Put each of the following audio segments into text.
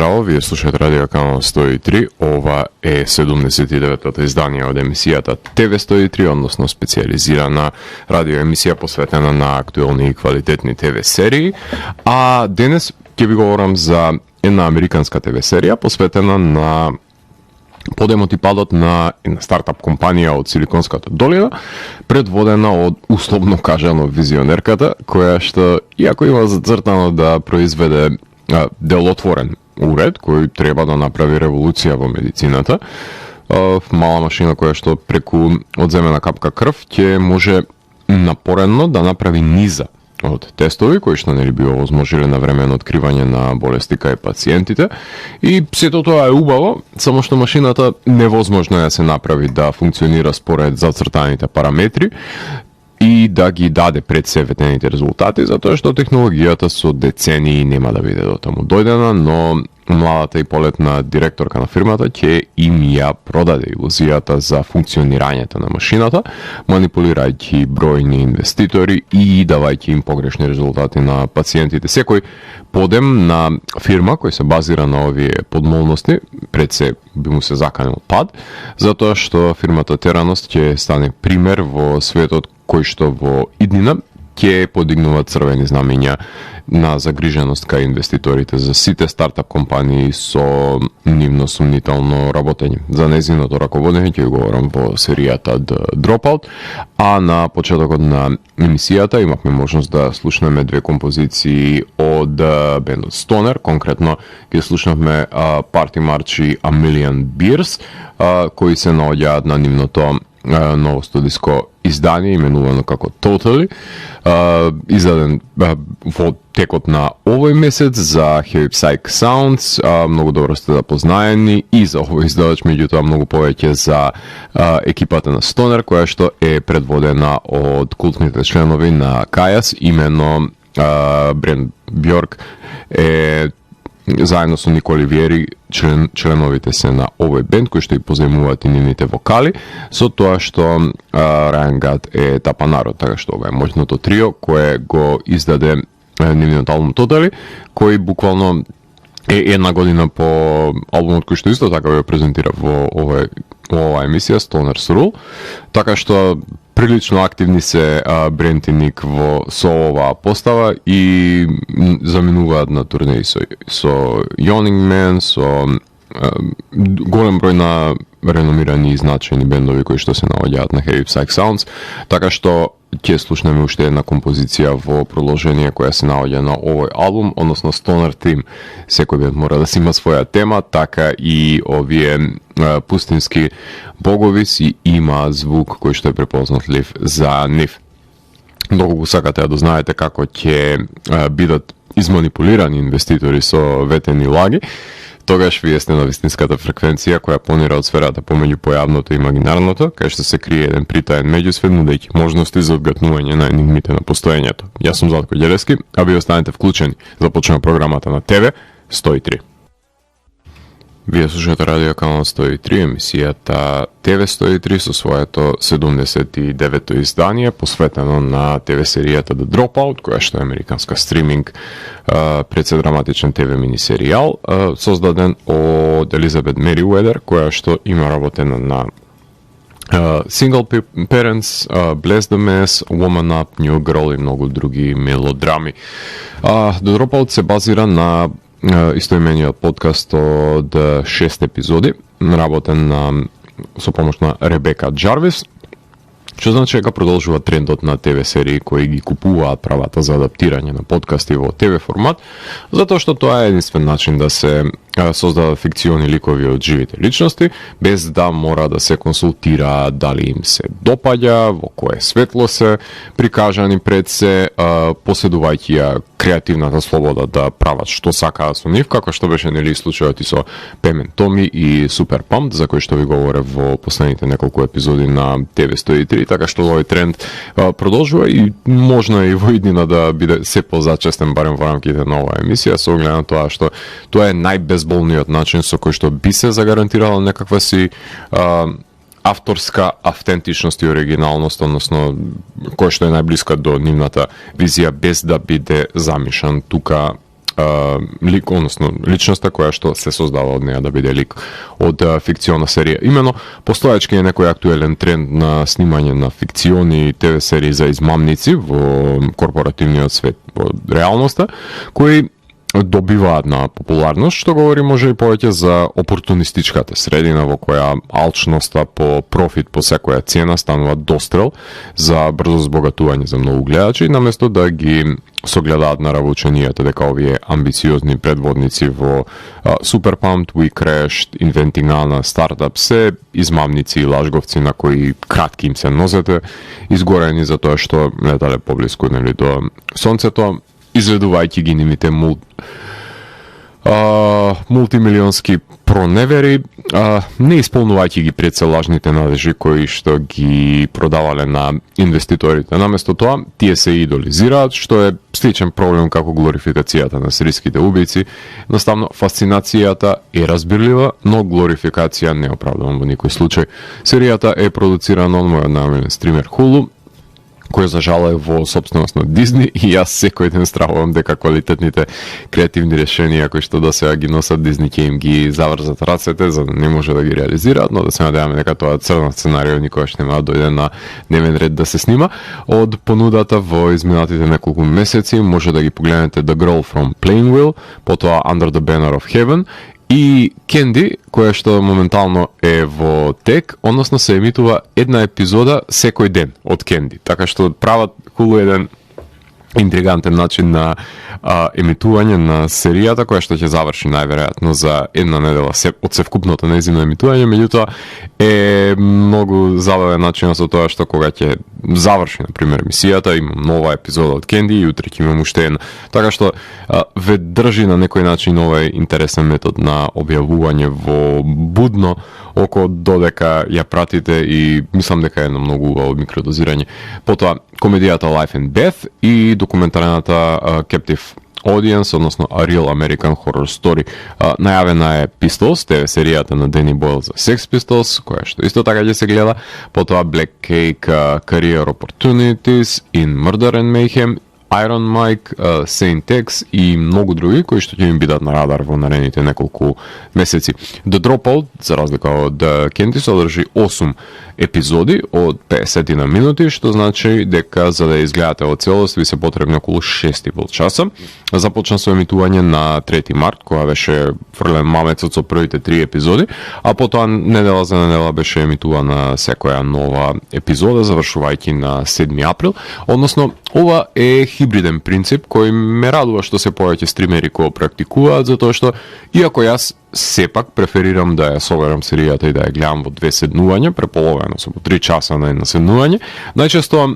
Здраво, вие слушате радио канал 103, ова е 79-та издање од емисијата ТВ 103, односно специализирана радиоемисија посветена на актуелни и квалитетни ТВ серии, а денес ќе ви говорам за една американска ТВ серија посветена на подемот и падот на една стартап компанија од Силиконската долина, предводена од условно кажано визионерката, која што, иако има зацртано да произведе делотворен уред кој треба да направи револуција во медицината, мала машина која што преку одземена капка крв ќе може напорено да направи низа од тестови кои што нели би овозможиле на време на откривање на болести кај пациентите, и сето тоа е убаво, само што машината невозможно е да се направи да функционира според зацртаните параметри и да ги даде пред се ветените резултати, затоа што технологијата со децении нема да биде до таму дојдена, но младата и полетна директорка на фирмата ќе им ја продаде илузијата за функционирањето на машината, манипулирајќи бројни инвеститори и давајќи им погрешни резултати на пациентите. Секој подем на фирма кој се базира на овие подмолности, пред се би му се заканил пад, затоа што фирмата Тераност ќе стане пример во светот кој што во иднина ќе подигнува црвени знамења на загриженост кај инвеститорите за сите стартап компании со нивно сумнително работење. За незиното раководење ќе говорам во серијата The Dropout, а на почетокот на емисијата имавме можност да слушнеме две композиции од бендот Stoner, конкретно ќе слушнавме Party March и A Million Beers, кои се наоѓаат на нивното ново студиско издание именувано како Totally, издаден во текот на овој месец за Heavy Psych Sounds, многу добро сте запознаени и за овој издавач, меѓутоа многу повеќе за екипата на Stoner, која што е предводена од култните членови на Kajas, имено Брен Бьорк е заедно со Николи Виери, членовите се на овој бенд, кои што и позајмуваат и нивните вокали, со тоа што Райан Гад е тапанарот, така што ова е моќното трио кое го издаде нивниот албум Totally, кој буквално е една година по албумот кој што исто така го презентира во оваа емисија Stoner's Rule, така што прилично активни се Брент и Ник со оваа постава и заминуваат на турнеи со Yawning Man, со голем број на реномирани и значајни бендови кои што се наоѓаат на Heavy Psych Sounds, така што ќе слушнеме уште една композиција во продолжение која се наоѓа на овој албум, односно Stoner Theme. Секој бенд мора да си има своја тема, така и овие пустински богови си има звук кој што е препознатлив за нив. Доколку сакате да знаете како ќе бидат изманипулирани инвеститори со ветени лаги, тогаш вие сте на вистинската фреквенција која планира од сферата помеѓу појавното и имагинарното, кај што се крие еден притаен меѓусвет, нудејќи можности за одгатнување на енигмите на постоењето. Јас сум Златко Ѓелевски, а вие останете вклучени. Започнува програмата на ТВ 103. Вие слушате радио канал 103, емисијата ТВ 103 со своето 79-то издание, посветено на ТВ серијата The Dropout, која што е американска стриминг председраматичен ТВ мини-серијал, создаден од Елизабет Мериуедер, која што има работена на Single Parents, Bless the Mess, Woman Up, New Girl и многу други мелодрами. The Dropout се базира на истоимениот подкаст од 6 епизоди, работен со помош на Ребека Джарвис, што значи дека продолжува трендот на ТВ серии кои ги купуваат правата за адаптирање на подкасти во ТВ формат, затоа што тоа е единствен начин да се создадат фикциони ликови од живите личности, без да мора да се консултира дали им се допаѓа, во кое светло се прикажани пред се, поседувајќи ја креативната слобода да прават што сакаат со нив, како што беше нели случајот и со Пемен Томи и Супер Памп, за кој што ви говорев во последните неколку епизоди на ТВ 103, така што овој тренд продолжува и можно и во иднина да биде се позачестен, барем во рамките на оваа емисија, со оглед на тоа што тоа е најбезболниот начин со кој што би се загарантирала некаква си авторска автентичност и оригиналност, односно кој што е најблиска до нивната визија без да биде замишан тука лик, односно личноста која што се создава од неа да биде лик од фикциона серија. Имено, постоечки е некој актуелен тренд на снимање на фикциони ТВ серии за измамници во корпоративниот свет, во реалноста, кои добиваат на популарност, што говори може и повеќе за опортунистичката средина во која алчноста по профит по секоја цена станува дострел за брзо збогатување за многу гледачи, наместо да ги согледаат на равученијата дека овие амбициозни предводници во Super Pumped, We Crashed, Inventing Anna, Startup се измамници и лажговци на кои кратки им се нозете, изгорени за тоа што летале поблиску до сонцето, изведувајќи ги нивните мултимилионски проневери, не исполнувајќи ги пред се лажните надежи кои што ги продавале на инвеститорите. Наместо тоа, тие се идолизираат, што е сличен проблем како глорификацијата на сериските убијци. Наставно, фасцинацијата е разбирлива, но глорификација не оправдувам во никој случај. Серијата е продуцирана од мојот најомилен стример Hulu, кој за жал е во собственост на Дизни, и јас секој ден стравувам дека квалитетните креативни решенија кои што до сега ги носат Дизни ќе им ги заврзат рацете за да не може да ги реализираат, но да се надеваме дека тоа црна сценарио никогаш нема да дојде на дневен ред да се снима. Од понудата во изминатите неколку месеци може да ги погледнете The Girl from Plainville, потоа Under the Banner of Heaven и Candy, која што моментално е во тек, односно се емитува една епизода секој ден од Candy. Така што прават Hulu еден интригантен начин на емитување на серијата, која што ќе заврши најверојатно за една недела од севкупното нејзино емитување, меѓутоа е многу забавен начин со тоа што кога ќе заврши, например, емисијата, имам нова епизода од Candy и утре ќе имам уште една. Така што ве држи на некој начин овој интересен метод на објавување во будно око додека ја пратите и мислам дека е едно многу убаво микродозирање. Потоа комедијата Life and Beth и документарната Captive Audience, односно A Real American Horror Story. Најавена е Pistols, ТВ серијата на Дени Бойл за Sex Pistols, која што исто така ќе се гледа. Потоа Black Cake, Career Opportunities, In Murder and Mayhem, Iron Mike, Saint X и многу други кои што ќе им бидат на радар во наредните неколку месеци. The Dropout, за разлика од Candy, содржи 8 епизоди од 50 на минути, што значи дека за да изгледате во целост ви се потребни околу 6,5 часа. Започна со емитување на 3 март, кога беше фрлен мамецот со првите 3 епизоди, а потоа недела за недела беше емитувана секоја нова епизода, завршувајќи на 7 април. Односно, ова е хибриден принцип кој ме радува што се повеќе стримери кои практикуваат, затоа што иако јас сепак преферирам да ја соберам серијата и да ја гледам во 2 седнувања, преполовено со по 3 часа на едно седнување, најчесто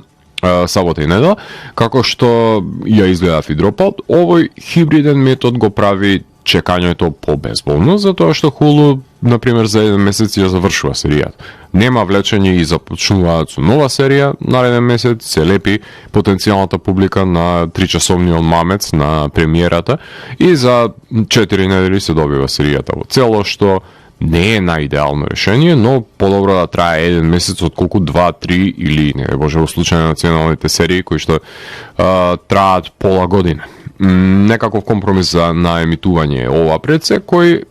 сабота и недела, како што ја изгледав и Dropout, овој хибриден метод го прави чекањето по-безболно, затоа што Hulu, например, за еден месец ја завршува серијата. Нема влечење и започнуваат со нова серија, нареден месец се лепи потенцијалната публика на 3-часовниот мамец на премиерата и за 4 недели се добива серијата во цело, што не е најидеално решение, но подобро да трае еден месец отколку 2-3 или не боже во случај на националните серии кои што траат пола година. Некаков компромис на емитување ова пред се кој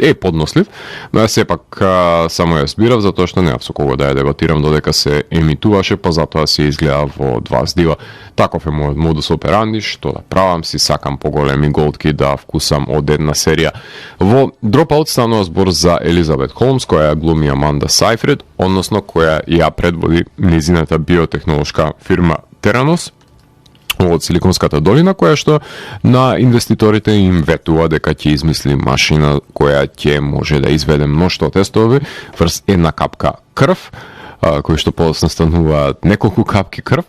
е поднослив, но ја сепак само ја збирав затоа што немав со кого да ја дебатирам додека се емитуваше, па затоа се изгледа во 2 здива. Таков е мојот модус операнди, што да правам, си сакам поголеми голтки да вкусам од една серија. Во Dropout станува збор за Елизабет Холмс, која ја глуми Аманда Сайфрид, односно која ја предводи незината биотехнолошка фирма Теранос од Силиконската долина, која што на инвеститорите им ветува дека ќе измисли машина која ќе може да изведе мношто тестови врз една капка крв, кои што подоцна стануваат неколку капки крв,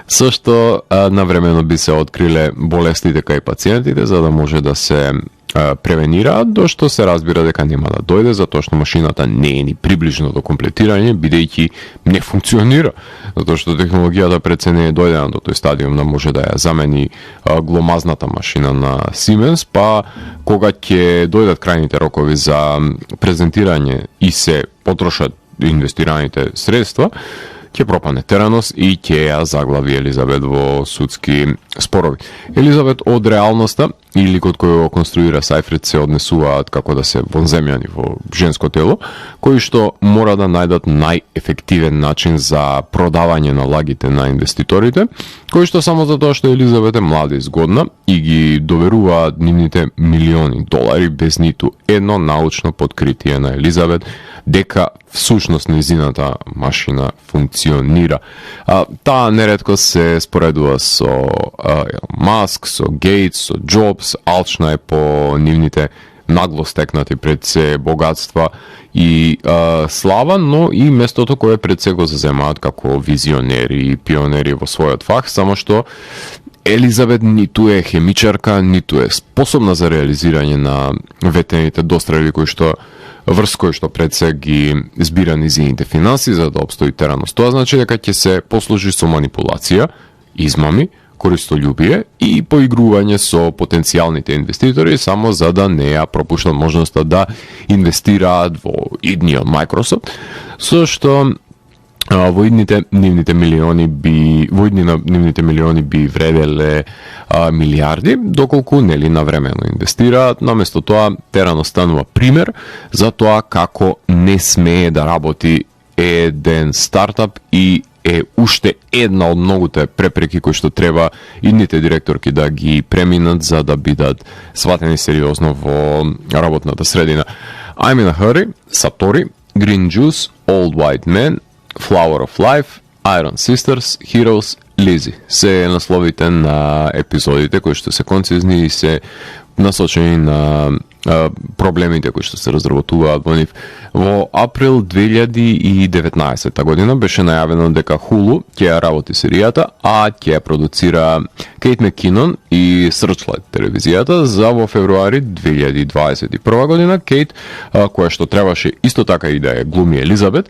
со што навремено би се откриле болестите кај пациентите, за да може да се превенираат, до што се разбира дека нема да дојде, затоа што машината не е ни приближно до комплетирање, бидејќи не функционира, затоа што технологијата пред се не е дојдена до тој стадиум да може да ја замени гломазната машина на Siemens, па кога ќе дојдат крајните рокови за презентирање и се потрошат инвестираните средства, ќе пропане Теранос и ќе ја заглави Елизабет во судски спорови. Елизабет од реалноста и ликот кој го конструира Сайфрид се однесуваат како да се вонземјани во женско тело, кои што мора да најдат најефективен начин за продавање на лагите на инвеститорите, кои што само затоа што Елизабет е млада и згодна и ги доверуваат нивните милиони долари без ниту едно научно подкритие на Елизабет дека всушност незината машина функционира. Таа неретко се споредува со Маск, со Гейтс, со Джобс, алчна е по нивните нагло стекнати пред се богатства и слава, но и местото кое пред се го заземаат како визионери и пионери во својот фах, само што Елизабет ниту е хемичарка, ниту е способна за реализирање на ветените дострели кои што врз кој што пред се ги збира низините финанси за да обстои Теранос. Тоа значи дека ќе се послужи со манипулација, измами, користолюбие и поигрување со потенцијалните инвеститори само за да не ја пропуштат можноста да инвестираат во идниот Microsoft, со што во идните нивните милиони би вределе милиарди, доколку нели навремено инвестираат. Наместо тоа Теранос станува пример за тоа како не смее да работи еден стартап и е уште една од многуте препреки кои што треба идните директорки да ги преминат за да бидат сватени сериозно во работната средина. I'm in a Hurry, Satori, Green Juice, Old White Man, Flower of Life, Iron Sisters, Heroes, Lizzie. Се насловите на епизодите кои што се концизни и се насочени на проблемите кои што се разработуваат во нив. Во април 2019 година беше најавено дека Hulu ќе ја работи серијата, а ќе ја продуцира Кейт Маккинон и Searchlight телевизијата. За во февруари 2021 година Кейт, која што требаше исто така и да ја глуми Елизабет,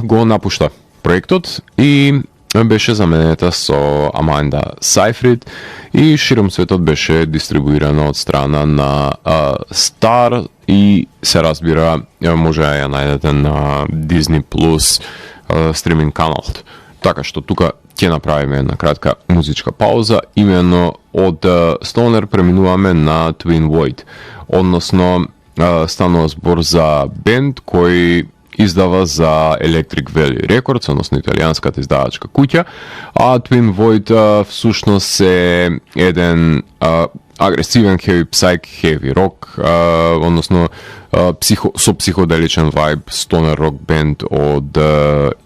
го напушта проектот и беше заменета со Аманда Сайфрид и широм светот беше дистрибуирана од страна на Star и се разбира може да ја најдете на Disney Plus стриминг каналот. Така што тука ќе направиме една кратка музичка пауза, именно од Stoner преминуваме на Twin Void, односно станува збор за бенд кој издава за Electric Valley Records, односно италијанската издавачка куќа, а Twin Void всушност е еден агресивен heavy psych, heavy rock, односно со психоделичен вајб stoner rock бенд од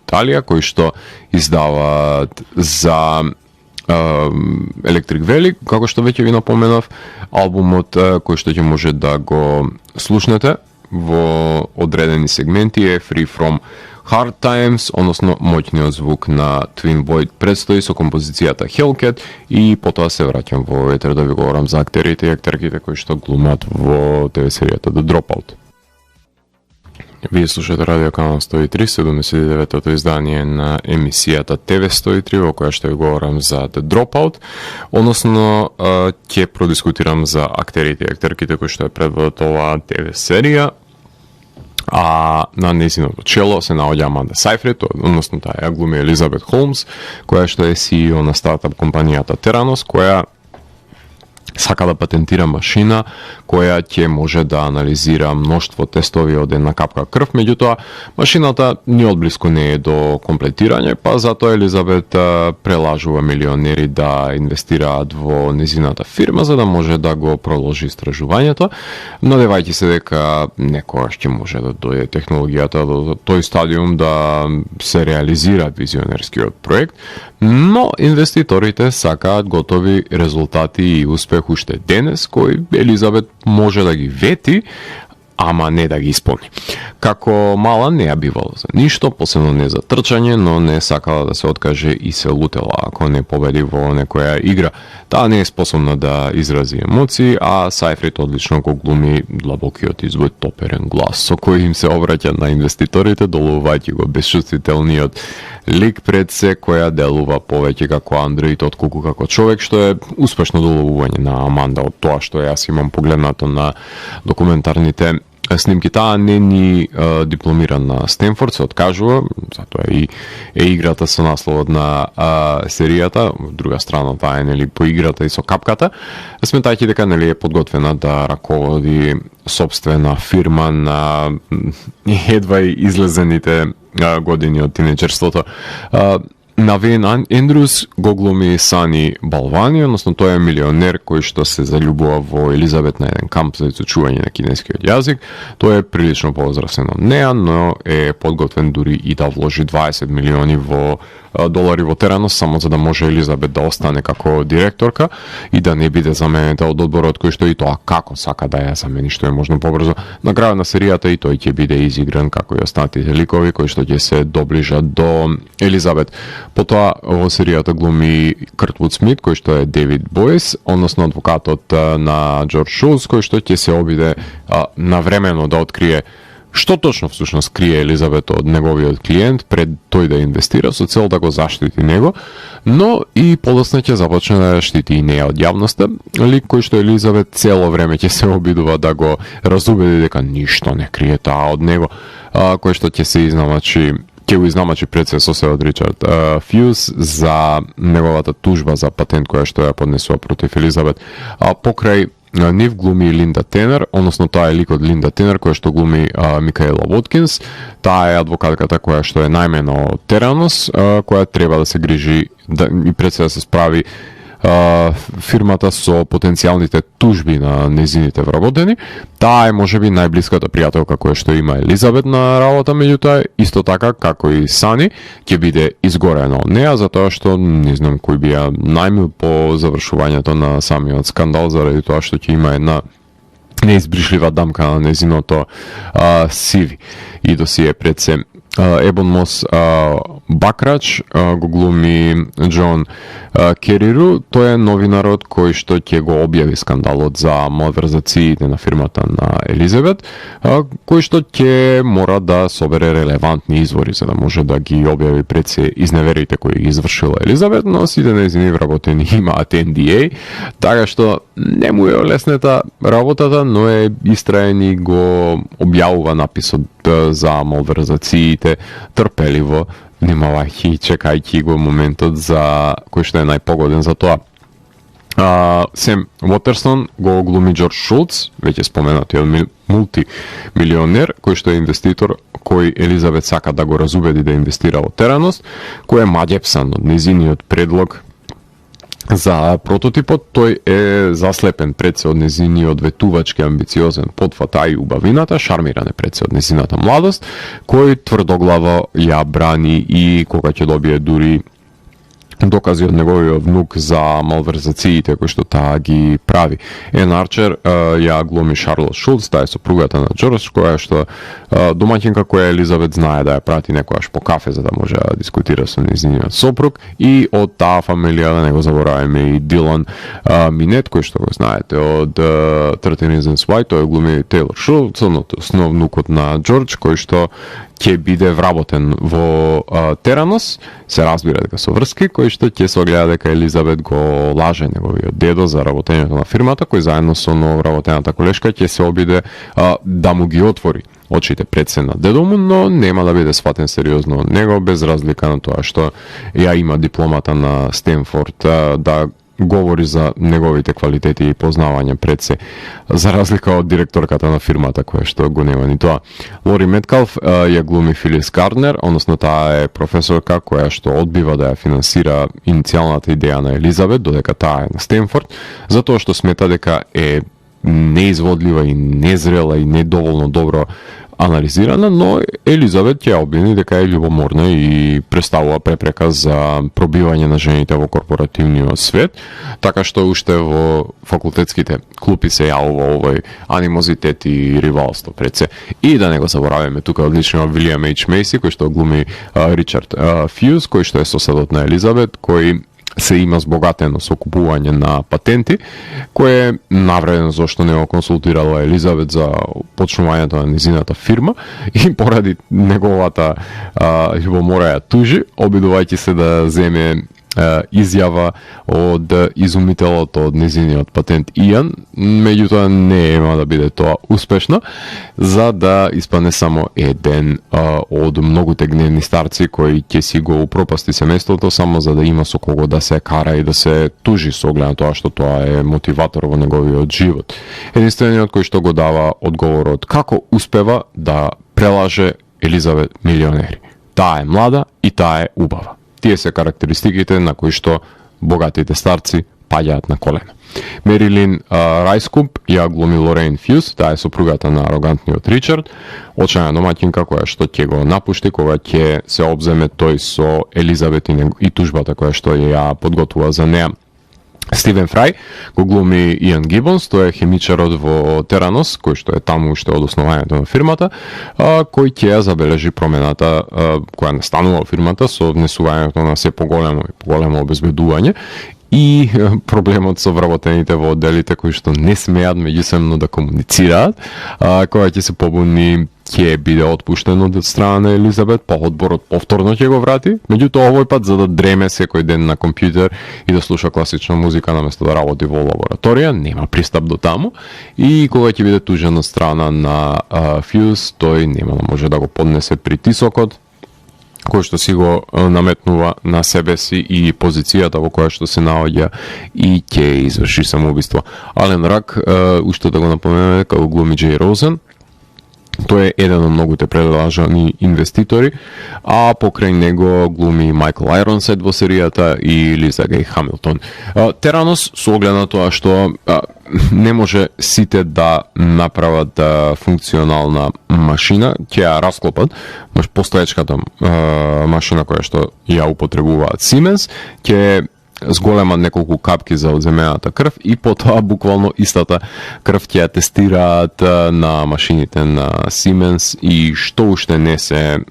Италија, кои што издаваат за Electric Valley, како што веќе ви напоменав, албумот кој што ќе може да го слушнете во одредени сегменти е Free From Hard Times, односно моќниот звук на Twin Void предстои со композицијата Hellcat и потоа се враќам во етер да ви говорам за актерите и актерките кои што глумат во ТВ серијата The Dropout. Вие слушате Радио Канал 103, 79-тото издание на емисијата ТВ 103, во која што ви говорам за The Dropout, односно ќе продискутирам за актерите и актерките кои што ја предводат оваа ТВ серија, а на нејзиното чело се наоѓа Аманда Сайфрид, односно таа ја глуми Елизабет Холмс, која што е CEO на стартап компанијата Теранос, која сака да патентира машина која ќе може да анализира мноштво тестови од една капка крв, меѓутоа машината ни одблиску не е до комплетирање, па затоа Елизабет прелажува милионери да инвестираат во незината фирма за да може да го продолжи истражувањето, надевајќи се дека некогаш ќе може да дојде технологијата до тој стадиум да се реализира визионерскиот проект, но инвеститорите сакаат готови резултати и успех уште денес, кој Елизабет може да ги вети, ама не да ги исполни. Како мала не ја бивала за ништо, посебно не за трчање, но не сакала да се откаже и се лутела ако не победи во некоја игра. Таа не е способна да изрази емоции, а Сайфрид одлично го глуми длабокиот и свој топерен глас, со кој им се обраќа на инвеститорите, долувајќи го безчувствителниот лик пред се, која делува повеќе како андроид отколку како човек, што е успешно доловување на Аманда од тоа што јас имам погледнато на документарните снимки. Таа не ни дипломира на Стенфорд, се откажува, затоа е играта со насловот на серијата, од друга страна таа е нели по играта и со капката, сметајќи дека нели е подготвена да раководи сопствена фирма на едва излезените години од тинеџерството. Навин Ендрюс го глуми Сани Балвани, односно тој е милионер кој што се залюбува во Елизабет на еден камп за изучување на кинескиот јазик. Тој е прилично повозрасен од неа, но е подготвен дури и да вложи 20 милиони долари во Теранос само за да може Елизабет да остане како директорка и да не биде заменета од одборот кој што и тоа како сака да ја замени што е можно побрзо. На крајот на серијата и тој ќе биде изигран како и останатите ликови кои што ќе се доближат до Елизабет. Потоа во серијата глуми Куртвуд Смит, кој што е Девид Бойс, односно адвокатот на Џорџ Шулц, кој што ќе се обиде навремено да открие што точно всушност крие Елизабет од неговиот клиент пред тој да инвестира со цел да го заштити него, но и подоцна ќе започне да штити и неја од јавноста, лик кој што Елизабет цело време ќе се обидува да го разубеди дека ништо не крие таа од него, кој што ќе се ќе го изнамачи пред се соседот Ричард Фјус за неговата тужба за патент која што ја поднесува против Елизабет. Покрај нив глуми Линда Тенер, односно таа е лик од Линда Тенер која што глуми Микаела Воткинс. Таа е адвокатката која што е најмено од Теранос, која треба да се грижи и пред се да се справи фирмата со потенцијалните тужби на незините вработени. Таа е можеби најблиската пријателка која што има Елизабет на работа, меѓутоа исто така како и Сани ќе биде изгорена од неа затоа што не знам кој би ја најмил по завршувањето на самиот скандал заради тоа што ќе има една неизбришлива дамка на незиното CV и досие пред се. Ебон Мос Бакрач го глуми Џон Кериру, тој е новинарот кој што ќе го објави скандалот за малверзациите на фирмата на Елизабет, кој што ќе мора да собере релевантни извори за да може да ги објави пред се изневерите кои ги извршила Елизабет, но сите нејзини вработени имаат NDA, така што не му е леснета работата, но е истраен и го објавува написот за малверзациите трпеливо, внимавајќи и чекајќи го моментот за кој што е најпогоден за тоа. Сем Уотерсон го глуми Џорџ Шулц, веќе споменатиот мултимилионер, кој што е инвеститор, кој Елизабет сака да го разубеди да инвестира во Теранос, кој е маѓепсан од незиниот предлог за прототипот. Тој е заслепен пред се од незиниот ветувачки амбициозен потфат, а и убавината, шармиран е пред се од незината младост, кој тврдоглаво ја брани и кога ќе добие дури докази од неговиот внук за малверзациите кои што таа ги прави. Ен Арчер ја глуми Шарлот Шулц, таа е сопругата на Џорџ, која што домаќинка која Елизабет знае да ја прати некојаш по кафе за да може да дискутира со нејзиниот сопруг, и од таа фамилија да не го забораваме и Дилан Минет, кој што го знаете од 13 Reasons Why, тој глуми Тейлор Шулц, основ внукот на Џорџ, кој што ќе биде вработен во Теранос, се разбира дека со врски, кој што ќе се огледа дека Елизабет го лаже неговиот дедо за работењето на фирмата, кој заедно со нововработената колешка ќе се обиде да му ги отвори очите пред се на дедо му, но нема да биде сватен сериозно од него, без разлика на тоа што ја има дипломата на Стенфорд да говори за неговите квалитети и познавање пред се, за разлика од директорката на фирмата која што го нема ни тоа. Лори Меткалф ја глуми Филис Гарднер, односно таа е професорка која што одбива да ја финансира иницијалната идеја на Елизабет, додека таа е на Стенфорд, затоа што смета дека е неизводлива и незрела и недоволно добро анализирана, но Елизабет ќе обвини дека е љубоморна и представува препрека за пробивање на жените во корпоративниот свет, така што уште во факултетските клупи се јавува овој анимозитет и ривалство пред се. И да не го забораваме тука одлично Вилијам Ејч Мейси, кој што глуми Ричард Фјус, кој што е соседот на Елизабет, кој се има збогатено со купување на патенти, кој е навреден зашто не го консултирала Елизабет за почнувањето на незината фирма и поради неговата љубомора ја тужи, обидувајќи се да земе изјава од изумителот од незиниот патент Иан, меѓутоа нема да биде тоа успешно, за да испадне само еден од многуте гневни старци кои ќе си го упропасти семејството само за да има со кого да се кара и да се тужи со оглед на тоа што тоа е мотиватор во неговиот живот. Единствениот кој што го дава одговорот како успева да прелаже Елизабет милионери. Таа е млада и таа е убава. Тие се карактеристиките на кои што богатите старци паѓаат на колена. Мерилин Рајскуп ја глуми Лорейн Фјус, таа е сопругата на арогантниот Ричард, очајна домаќинка која што ќе го напушти кога ќе се обземе тој со Елизабет и тужбата која што ја подготвува за неа. Стивен Фрај го глуми Иан Гибонс, тој е хемичарот во Теранос, кој што е таму уште од основањето на фирмата, кој ќе ја забележи промената која настанува во фирмата со внесувањето на се поголемо обезбедување и проблемот со вработените во одделите кои што не смеат меѓусебно да комуницираат, која ќе се побуни ќе биде отпуштен од страна на Елизабет, па одборот повторно ќе го врати, меѓутоа овој пат за да дреме секој ден на компјутер и да слуша класична музика наместо да работи во лабораторија, нема пристап до таму и кога ќе биде тужен од страна на Фјус, тој нема да може да го поднесе притисокот кој што си го наметнува на себе си и позицијата во која што се наоѓа и ќе изврши самоубиство. Ален Рак, уште да го напоменеме, како глуми Джей Розен, тој е еден од многуте прелажани инвеститори, а покрај него глуми Майкл Айронсет во серијата и Лиза Гей Хамилтон. Теранос, со оглед на тоа што не може сите да направат функционална машина, ќе ја расклопат, постоечката машина која што ја употребуваат Siemens, ќе зголемат неколку капки за одземената крв и потоа буквално истата крв ќе ја тестираат на машините на Siemens и што уште не се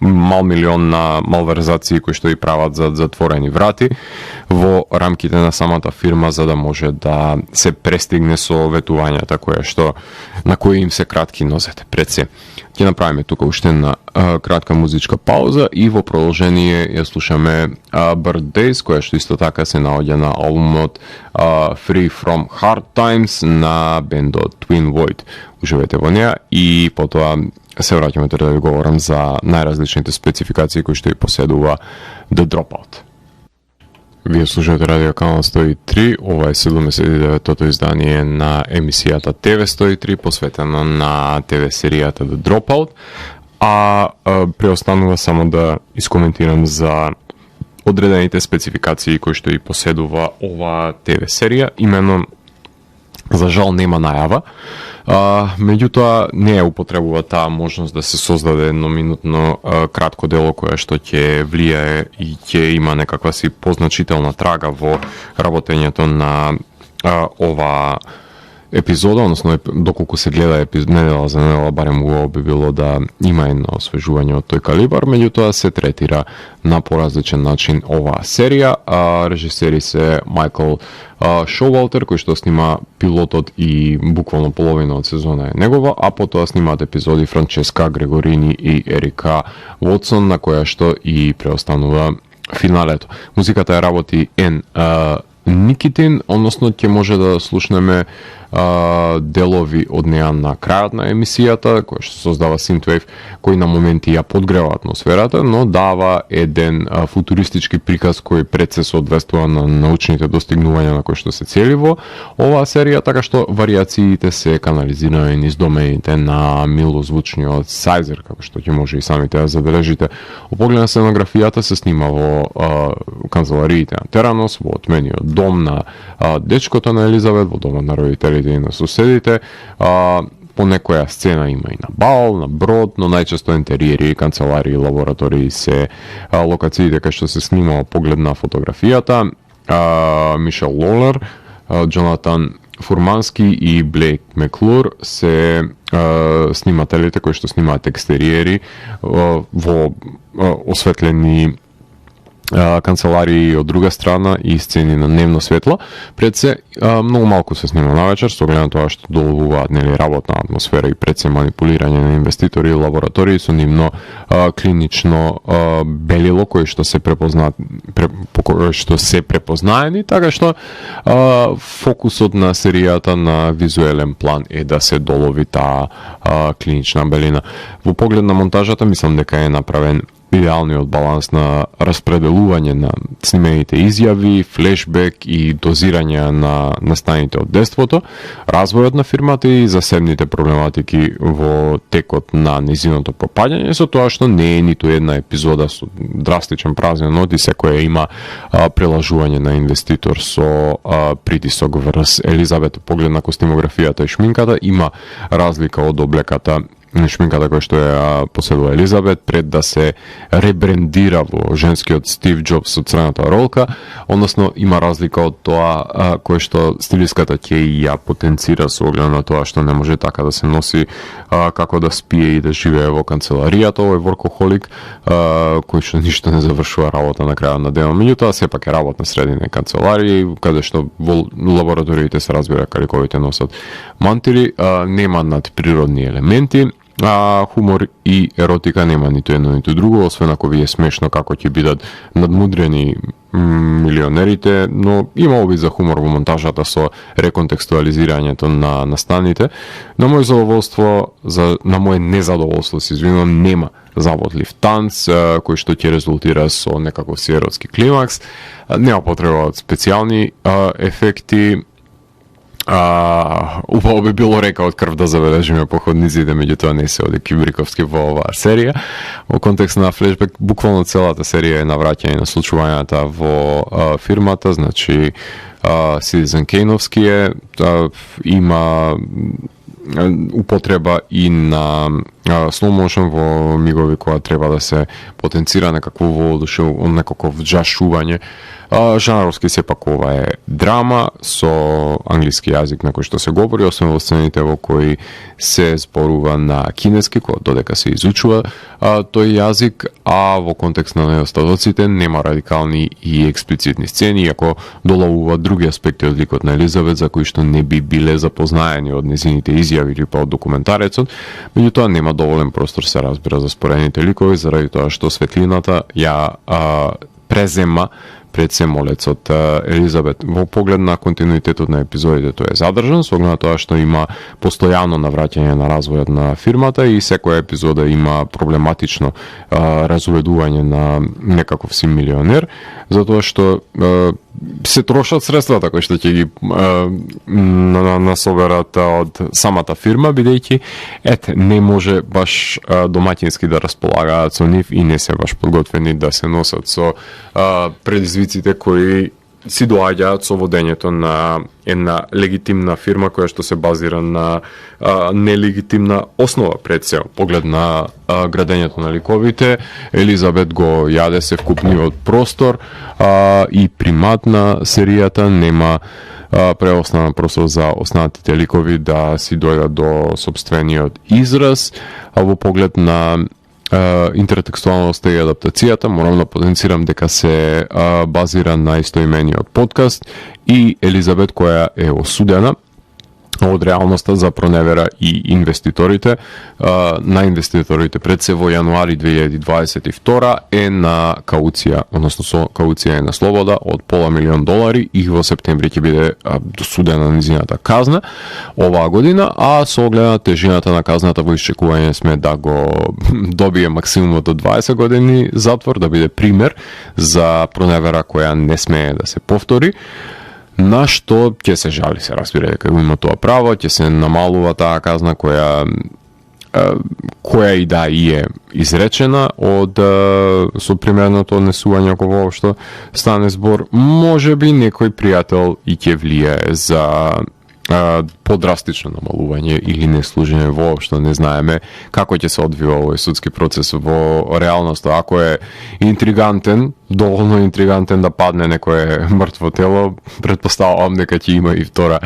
милион на малверзации кои што и прават за затворени врати во рамките на самата фирма за да може да се престигне со ветувањата на кои им се кратки нозете пред се. Ќе направиме тука уште една кратка музичка пауза и во продолжение ја слушаме Bird Days, која што исто така се наоѓа на албумот Free From Hard Times на бендот Twin Void. Уживете во неа и потоа се враќаме да ви говорам за најразличните спецификации кои што и поседува The Dropout. Вие слушате радио канал 103, ова е 79-тото издание на емисијата ТВ 103, посветена на ТВ серијата The Dropout, а преостанува само да искоментирам за одредените спецификации кои што и поседува ова ТВ серија, именно за жал нема најава, меѓутоа не е употребува таа можност да се создаде едноминутно кратко дело кое што ќе влијае и ќе има некаква си позначителна трага во работењето на ова епизода, односно доколку се гледа недела за недела, барем убаво би било да има едно освежување од тој калибар, меѓутоа се третира на поразличен начин оваа серија. Режисери се Майкл Шоуалтер, кој што снима пилотот и буквално половина од сезона е негова, а потоа снимаат епизоди Франческа Грегорини и Ерика Вотсон, на која што и преостанува финалето. Музиката ја работи Никитин, односно ќе може да слушнеме делови од неа на крајот на емисијата, која што создава Synthwave, кој на моменти ја подгрева атмосферата, но дава еден футуристички приказ кој пред се соодветствува на научните достигнувања на кои што се цели во оваа серија, така што вариациите се канализирани низ домените на милозвучниот сајзер, како што ќе може и самите да забележите. Во поглед на сценографијата се снима во канцелариите на Теранос, во отмениот дом на дечкото на Елизабет, во домот на родителите и на соседите. По некоја сцена има и на бал, на брод, но најчесто интериери, канцеларии, лаборатории се локациите кај што се снима поглед на фотографијата. Мишел Лолер, Джонатан Фурмански и Блейк Меклур се снимателите кои што снимаат екстериери во осветлени канцеларии од друга страна и сцени на дневно светло. Пред се многу малку се снима навечер, со оглед на тоа што доловуваат нели работна атмосфера и пред се манипулирање на инвеститори и лаборатории со нивно клинично белило кое што се препознаени, така што фокусот на серијата на визуелен план е да се долови таа клинична белина. Во поглед на монтажата мислам дека е направен идеалниот баланс на распределување на снимените изјави, флешбек и дозирање на настаните од детството, развојот на фирмата и засебните проблематики во текот на низиното пропаѓање, со тоа што не е ниту една епизода со драстичен празен од и секоја има прелажување на инвеститор со притисок врз Елизабет. Поглед на костимографијата и шминката има разлика од облеката шминката која што ја поседува Елизабет пред да се ребрендира во женскиот Стив Џобс со црната ролка, односно има разлика од тоа кое што стилиската ќе ја потенцира со оглед на тоа што не може така да се носи како да спие и да живее во канцеларијата, овој воркохолик кој што ништо не завршува работа на крајот на денот. Меѓутоа сепак е работна средина канцеларија каде што во лабораториите се разбира каликовите носат мантили, нема надприродни елементи, хумор и еротика нема ниту едно ниту друго, освен ако ви е смешно како ќе бидат надмудрени милионерите, но има обид за хумор во монтажата со реконтекстуализирањето на настаните. На моје задоволство, на моје незадоволство, се извинувам, нема заводлив танц кој што ќе резултира со некаков еротски климакс, нема потреба од специјални ефекти. Убаво би било река од крв да забележиме походниците, меѓутоа не се оди Кюбриковски во оваа серија. Во контекст на флешбек, буквално целата серија е навраќање на случувањата во фирмата, значи Citizen Kane-овски е, има употреба и на slow motion во мигови кога треба да се потенцира некакво воодушевување, некаков жашување. Жанровски сепак ова е драма со англиски јазик на кој што се говори, освен во сцените во кои се зборува на кинески, кога додека се изучува тој јазик, а во контекст на недостатоците нема радикални и експлицитни сцени, иако доловува други аспекти од ликот на Елизабет за кои што не би биле запознаени од незините изјави или па од документарецот, меѓутоа нема доволен простор се разбира за спорените ликови заради тоа што светлината ја презема пред се молецот Елизабет. Во поглед на континуитетот на епизодите тој е задржан, со оглед на тоа што има постојано навраќање на развојот на фирмата и секоја епизода има проблематично разуведување на некаков си милионер, затоа што се трошат средствата кои што ќе ги насоберат од самата фирма, бидејќи не може баш домаќински да располагаат со нив и не се баш подготвени да се носат со предизвиците кои си доаѓаат со водењето на една легитимна фирма која што се базира на нелегитимна основа пред се. Поглед на градењето на ликовите, Елизабет го јаде се вкупниот простор и примат на серијата, нема преоснана простор за останатите ликови да си дојдат до сопствениот израз, а во поглед на интертекстуалноста и адаптацијата, морам да потенцирам дека се базира на истоимениот подкаст и Елизабет која е осудена од реалноста за проневера и инвеститорите. На инвеститорите пред се во јануари 2022 е на кауција, односно со кауција е на слобода од $500,000 и во септември ќе биде досудена низината казна оваа година, а со оглед на тежината на казната во исчекување сме да го добие максимумот од 20 години затвор, да биде пример за проневера која не смее да се повтори. На што ќе се жали, се разбира дека има тоа право, ќе се намалува таа казна која и да и е изречена од со примерното однесување ако воопшто стане збор. Може би некој пријател и ќе влијае за подрастично намалување или не служење воопшто, не знаеме како ќе се одвива овој судски процес во реалноста. Ако е интригантен, доволно интригантен да падне некое мртво тело, предпоставувам дека ќе има и втора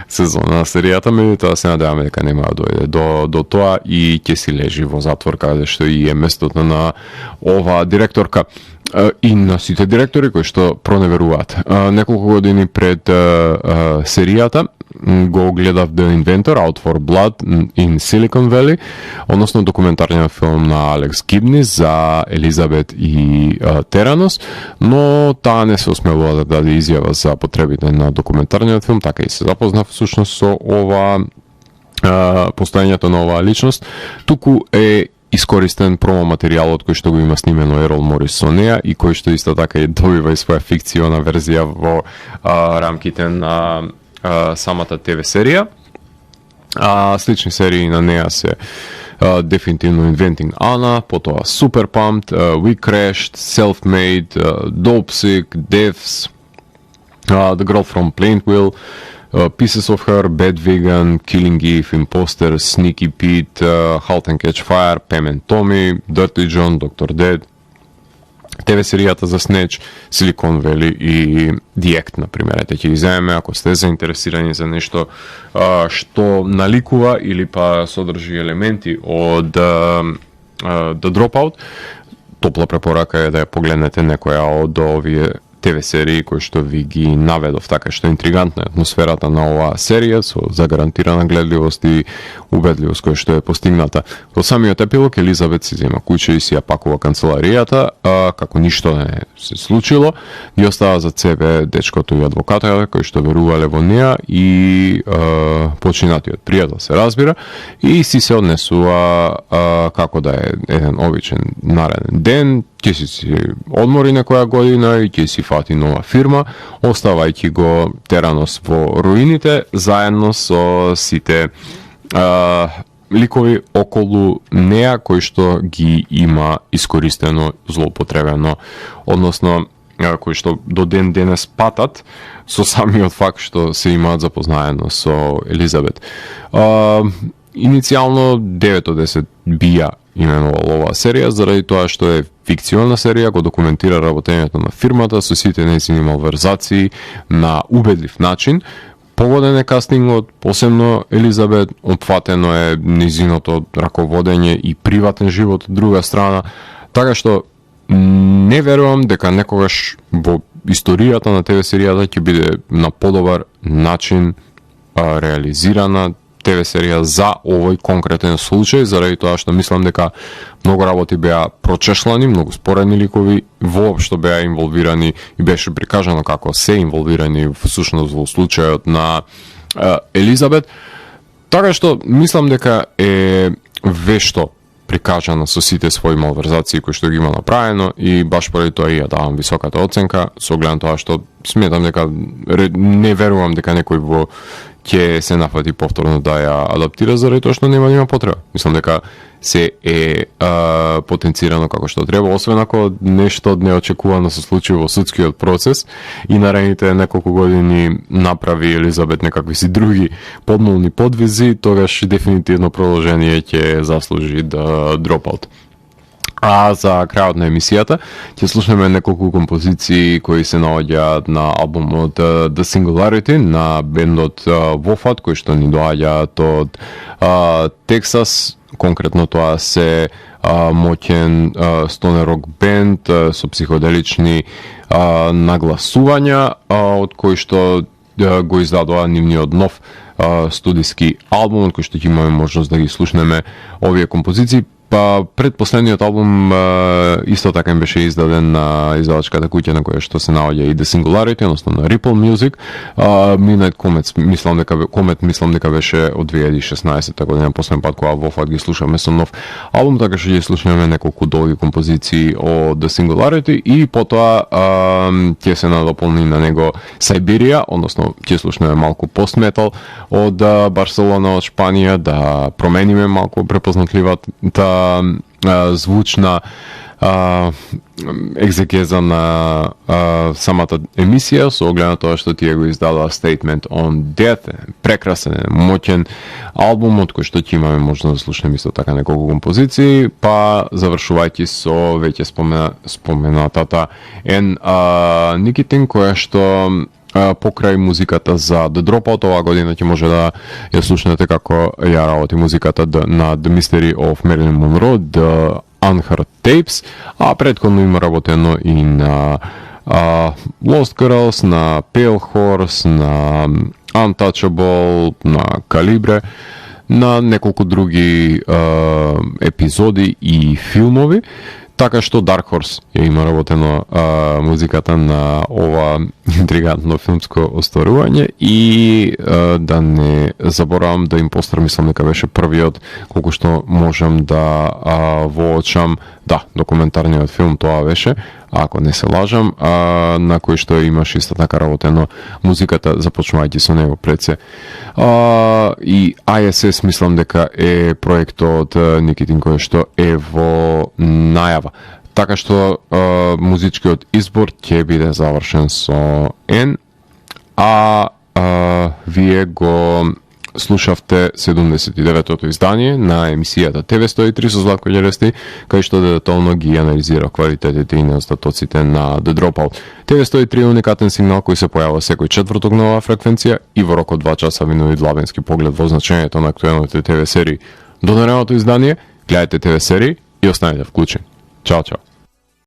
сезона на серијата, меѓутоа се надеваме дека нема да дојде до тоа и ќе си лежи во затвор каде што и е местото на оваа директорка. и на сите директори кои што проневеруваат. Неколку години пред серијата го гледав The Inventor, Out for Blood in Silicon Valley, односно документарниот филм на Алекс Гибнис за Елизабет и Теранос, но таа не се осмелува да даде изјава за потребите на документарниот филм, така и се запознав всушност со ова постојањето на оваа личност. Туку е искористен промо материјалот кој што го има снимено Ерол Морис со неа и кој што исто така и добива и своја фикциона верзија во рамките на самата ТВ серија. Слични серии на неа се дефинитивно Inventing Anna, потоа Super Pumped, We Crashed, Self-Made, Dopesick, Devs, The Girl from Plainville, Pieces of Her, Bad Vegan, Killing Eve, Imposter, Sneaky Pete, Halt and Catch Fire, Pam and Tommy, Dirty John, Dr. Dead, ТВ серијата за Snatch, Silicon Valley и The Act, например. Ете ќе ги земеме ако сте заинтересирани за нешто што наликува или па содржи елементи од The Dropout. Топла препорака е да ја погледнете некоја од овие ТВ серии кои што ви ги наведов, така што интригантна е атмосферата на оваа серија со загарантирана гледливост и убедливост која што е постигната. Во самиот епилог Елизабет си зема куќа и си ја пакува канцеларијата, како ништо не се случило, ги остава за себе дечкото и адвокатот кои што верувале во неа и починатиот пријател се разбира и си се однесува како да е еден обичен нареден ден. Ќе си одмори некоја година и ќе си фати нова фирма, оставајќи го Теранос во руините, заедно со сите ликови околу неа, кои што ги има искористено, злоупотребено, односно кои што до ден денес патат со самиот факт што се имаат запознаено со Елизабет. Иницијално 9 од 10 бија именувал оваа серија, заради тоа што е фикциона серија, го документира работењето на фирмата со сите нејзини малверзации на убедлив начин. Погоден е кастингот, посебно Елизабет, опфатено е нејзиното раководење и приватен живот од друга страна, така што не верувам дека некогаш во историјата на ТВ серијата ќе биде на подобар начин реализирана ТВ серија за овој конкретен случај, заради тоа што мислам дека многу работи беа прочешлани, многу споредни ликови воопшто беа инволвирани и беше прикажано како се инволвирани всушност во случајот на Елизабет. Така што мислам дека е вешто прикажана со сите своји малверзации кои што ги има направено и баш поради тоа и ја давам високата оценка, со оглед на тоа што сметам дека не верувам дека некој во ќе се нафати повторно да ја адаптира, заради тоа што нема потреба. Мислам дека се е потенцирано како што треба, освен ако нешто неочекувано се случи во судскиот процес и наредните неколку години направи Елизабет некакви си други подмолни подвизи, тогаш дефинитивно продолжение ќе заслужи да Dropout. А за крајот на емисијата ќе слушнеме неколку композиции кои се наоѓаат на албумот The Singularity на бендот Wofat, кој што ни доаѓаат од Тексас. Конкретно тоа се моќен стонер рок бенд со психоделични нагласувања, од кој што го издадува нивниот нов студиски албум, од кој што ќе имаме можност да ги слушнеме овие композиции. Па предпоследниот албум исто така им беше издаден на издавачката куќа на која што се наоѓа и The Singularity, односно на Ripple Music. Midnight Comet мислам дека беше од 2016 година, последен пат кога Wofat ги слушаме со нов албум, така што ќе слушнеме неколку долги композиции од The Singularity и потоа ќе се надополни на него Siberia, односно ќе слушнеме малку пост-метал од Барселона, од Шпанија, да промениме малку препознатливата звучна екзегеза на самата емисија, со оглед на тоа што тие го издадува Statement on Death, прекрасен, моќен албум од кој што ќе имаме можност да слушнеме исто така неколку композиции, па завршувајќи со веќе споменатата Nicotine, која што покрај музиката за The Dropout оваа година ќе може да ја слушнете како ја работи музиката на The Mystery of Marilyn Monroe, The Unheard Tapes, а предходно има работено и на Lost Girls, на Pale Horse, на Untouchable, на Calibre, на неколку други епизоди и филмови, така што Dark Horse ја има работено музиката на ова интригантно филмско остварување и да не заборавам да им пострам, мислам дека беше првиот колку што можам да воочам, да, документарниот филм тоа беше, ако не се лажам, на кој што имаш исто така работено музиката, започнувајќи со него пред се. И ISS мислам дека е проектот Никитин кој што е во најава. Така што музичкиот избор ќе биде завршен со N, вие го слушавте 79-тото издание на емисијата TV103 со Златко Ѓерести, кај што детално ги анализира квалитетите и недостатоците на The Dropout. TV103 е уникатен сигнал кој се појава секој четврток на оваа фреквенција и во рок од 2 часа ви нуди длабенски поглед во значењето на актуелните ТВ серии. До наредното издание, гледајте ТВ серии и останете вклучени. Чао, чао.